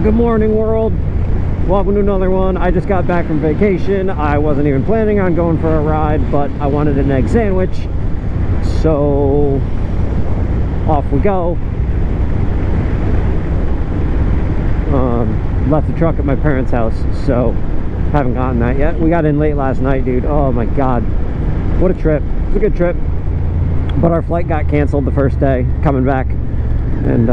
Good morning, world. Welcome to another one. I just got back from vacation. I wasn't even planning on going for a ride, but I wanted an egg sandwich, so off we go. Left the truck at my parents' house, so haven't gotten that yet. We got in late last night, dude. Oh my god, what a trip. It was a good trip, but our flight got canceled the first day coming back, and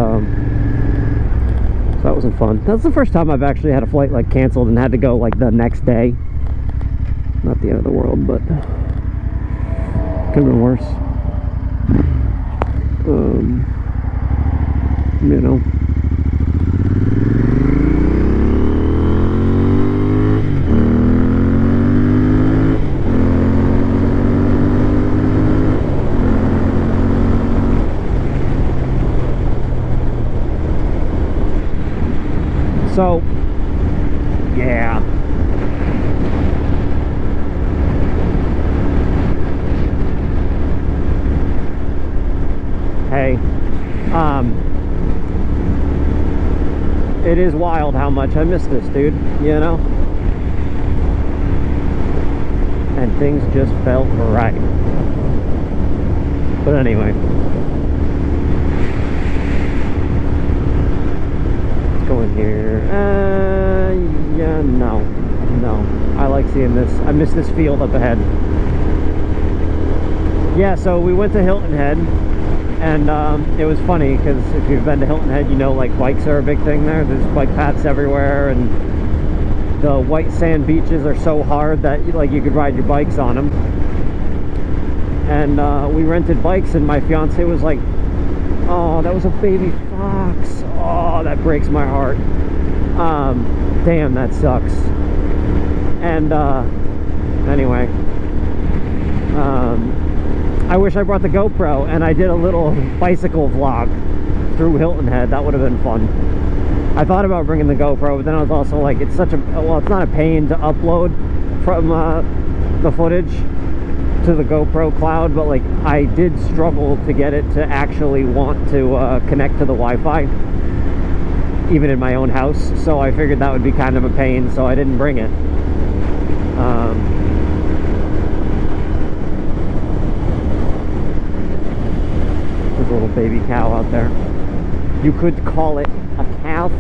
so that wasn't fun. That's the first time I've actually had a flight like canceled and had to go like the next day. Not the end of the world, but could have been worse. You know. So, yeah. Hey, it is wild how much I miss this, dude, you know? And things just felt right. But anyway. In here, yeah, no, I like seeing this. I miss this field up ahead. Yeah, so we went to Hilton Head, and it was funny because if you've been to Hilton Head, you know, like, bikes are a big thing there. There's bike paths everywhere, and the white sand beaches are so hard that like you could ride your bikes on them. And we rented bikes, and my fiance was like, "Oh, that was a baby fox. Oh, that breaks my heart. Damn, that sucks." And anyway, I wish I brought the GoPro and I did a little bicycle vlog through Hilton Head. That would have been fun. I thought about bringing the GoPro, but then I was also like, it's such a, well, it's not a pain to upload from the footage to the GoPro cloud, but like I did struggle to get it to actually want to connect to the Wi-Fi even in my own house, so I figured that would be kind of a pain, so I didn't bring it. There's a little baby cow out there. You could call it a calf.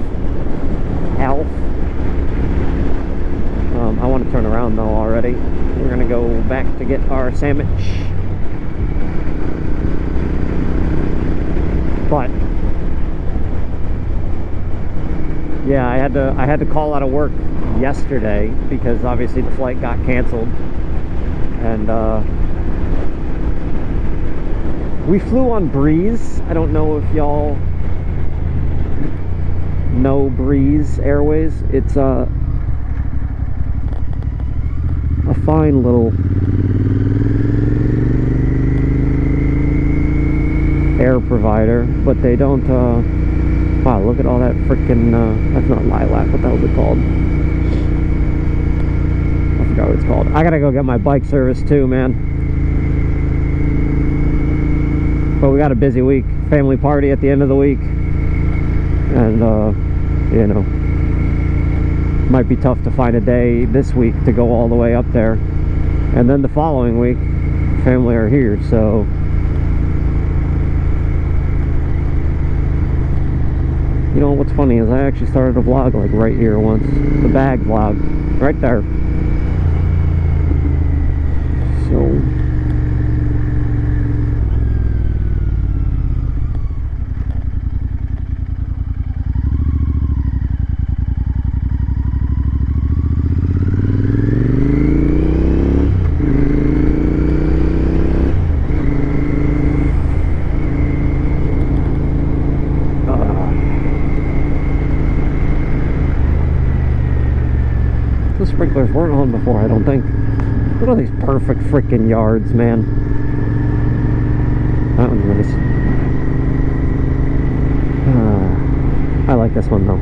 I want to turn around though already. We're gonna go back to get our sandwich. But yeah, I had to call out of work yesterday because obviously the flight got canceled, and we flew on Breeze. I don't know if y'all know Breeze Airways. It's a fine little air provider, but they don't wow, look at all that freaking that's not lilac, what the hell is it called? I forgot what it's called. I gotta go get my bike service too, man. But we got a busy week, family party at the end of the week, and you know, might be tough to find a day this week to go all the way up there, and then the following week family are here. So you know what's funny is I actually started a vlog like right here once, the bag vlog right there. So the sprinklers weren't on before, I don't think. Look at these perfect freaking yards, man. That one's nice. I like this one though.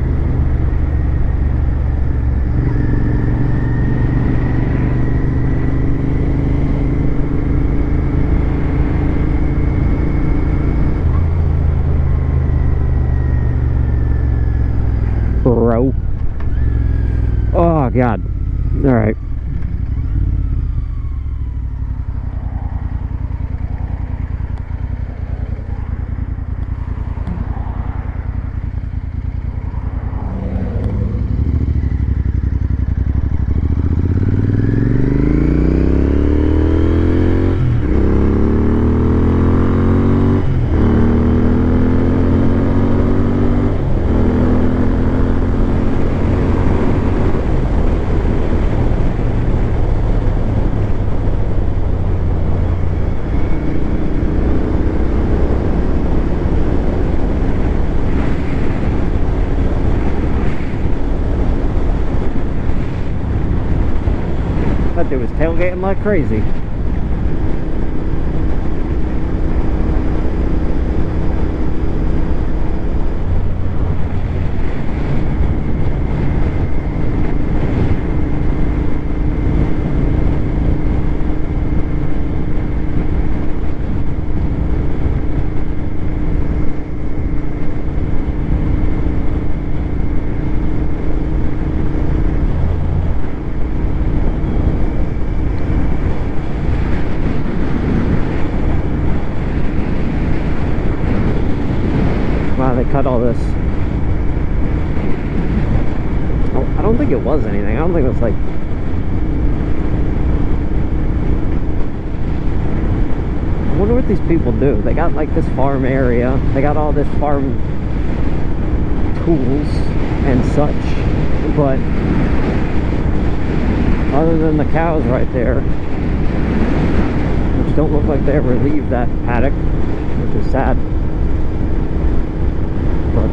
bro. Oh, God. All right. That dude was tailgating like crazy. Wow, they cut all this. Oh, I don't think it was anything. I don't think it was like... I wonder what these people do. They got like this farm area. They got all this farm tools and such. But other than the cows right there, which don't look like they ever leave that paddock, which is sad. But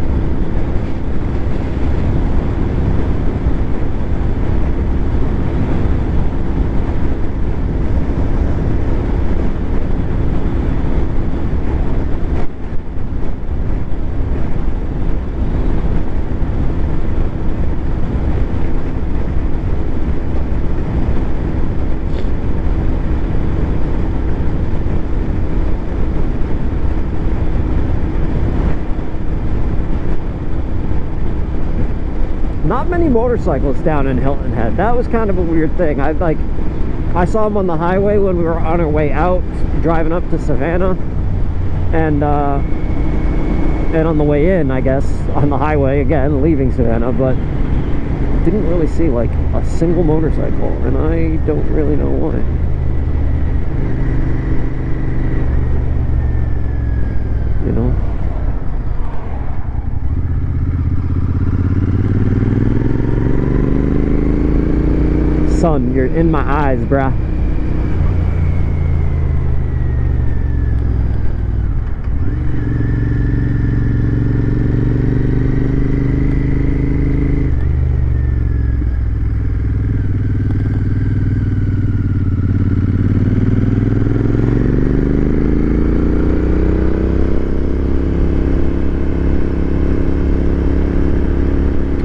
not many motorcycles down in Hilton Head. That was kind of a weird thing. I saw them on the highway when we were on our way out, driving up to Savannah, and on the way in, I guess, on the highway again, leaving Savannah, but didn't really see like a single motorcycle, and I don't really know why. You know? Sun, you're in my eyes, bruh.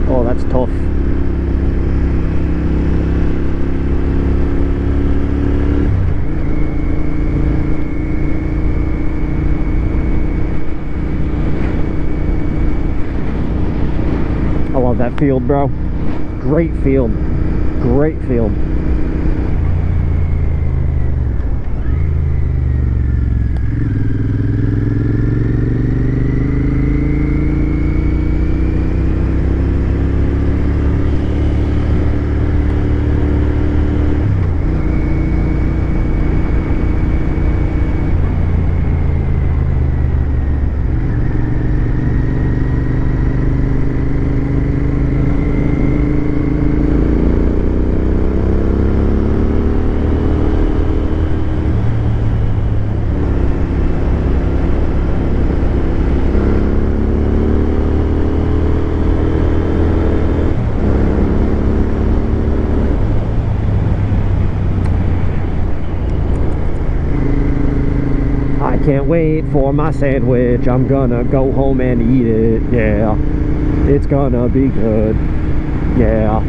Oh, that's tough. I love that field, bro. Great field. Great field. Can't wait for my sandwich. I'm gonna go home and eat it. Yeah, it's gonna be good. Yeah.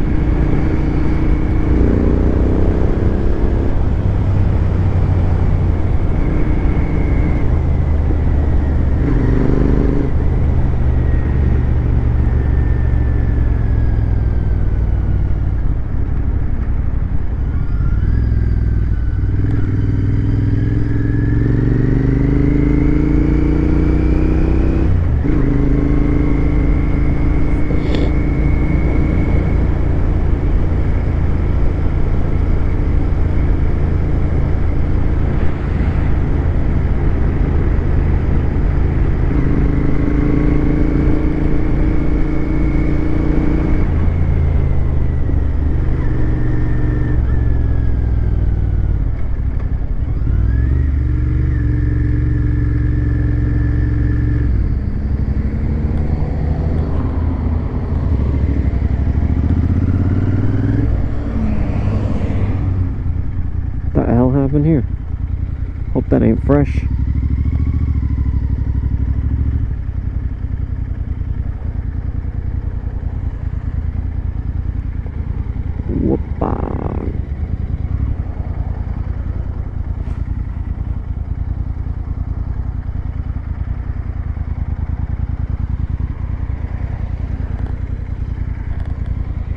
Hope that ain't fresh. Whoopah.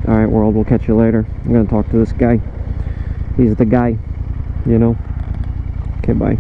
Alright, world, we'll catch you later. I'm gonna talk to this guy. He's the guy, you know. Okay, bye.